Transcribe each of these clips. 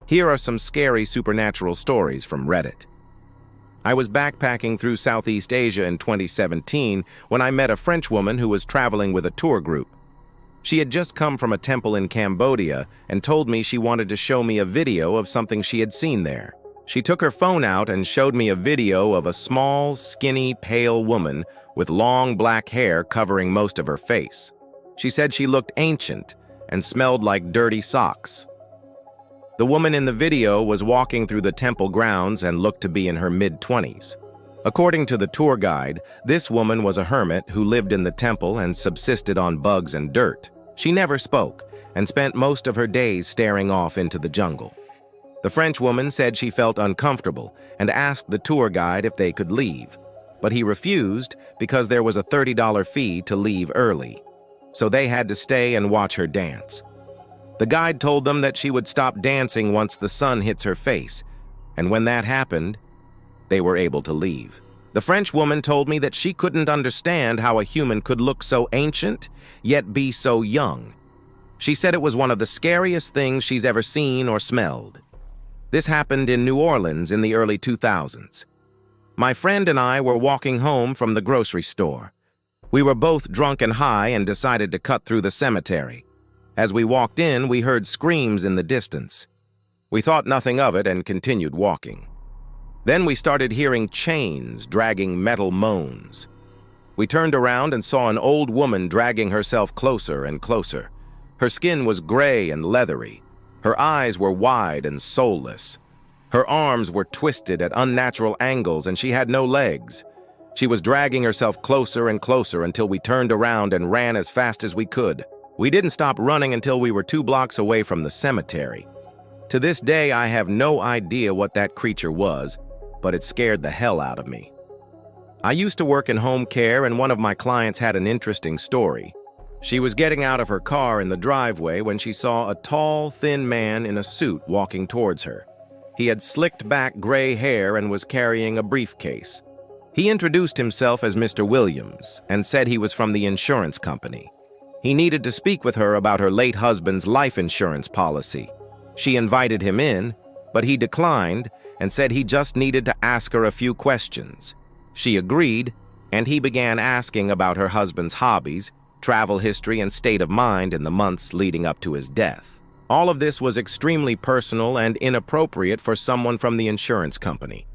Here are some scary supernatural stories from Reddit. I was backpacking through Southeast Asia in 2017 when I met a French woman who was traveling with a tour group. She had just come from a temple in Cambodia and told me she wanted to show me a video of something she had seen there. She took her phone out and showed me a video of a small, skinny, pale woman with long black hair covering most of her face. She said she looked ancient and smelled like dirty socks. The woman in the video was walking through the temple grounds and looked to be in her mid-20s. According to the tour guide, this woman was a hermit who lived in the temple and subsisted on bugs and dirt. She never spoke and spent most of her days staring off into the jungle. The French woman said she felt uncomfortable and asked the tour guide if they could leave, but he refused because there was a $30 fee to leave early, so they had to stay and watch her dance. The guide told them that she would stop dancing once the sun hits her face, and when that happened, they were able to leave. The French woman told me that she couldn't understand how a human could look so ancient, yet be so young. She said it was one of the scariest things she's ever seen or smelled. This happened in New Orleans in the early 2000s. My friend and I were walking home from the grocery store. We were both drunk and high and decided to cut through the cemetery. As we walked in, we heard screams in the distance. We thought nothing of it and continued walking. Then we started hearing chains dragging metal moans. We turned around and saw an old woman dragging herself closer and closer. Her skin was gray and leathery. Her eyes were wide and soulless. Her arms were twisted at unnatural angles and she had no legs. She was dragging herself closer and closer until we turned around and ran as fast as we could. We didn't stop running until we were 2 blocks away from the cemetery. To this day, I have no idea what that creature was, but it scared the hell out of me. I used to work in home care, and one of my clients had an interesting story. She was getting out of her car in the driveway when she saw a tall, thin man in a suit walking towards her. He had slicked back gray hair and was carrying a briefcase. He introduced himself as Mr. Williams and said he was from the insurance company. He needed to speak with her about her late husband's life insurance policy. She invited him in, but he declined and said he just needed to ask her a few questions. She agreed, and he began asking about her husband's hobbies, travel history, and state of mind in the months leading up to his death. All of this was extremely personal and inappropriate for someone from the insurance company.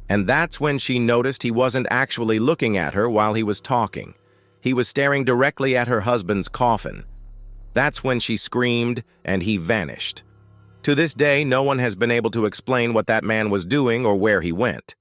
And that's when she noticed he wasn't actually looking at her while he was talking. He was staring directly at her husband's coffin. That's when she screamed and he vanished. To this day, no one has been able to explain what that man was doing or where he went.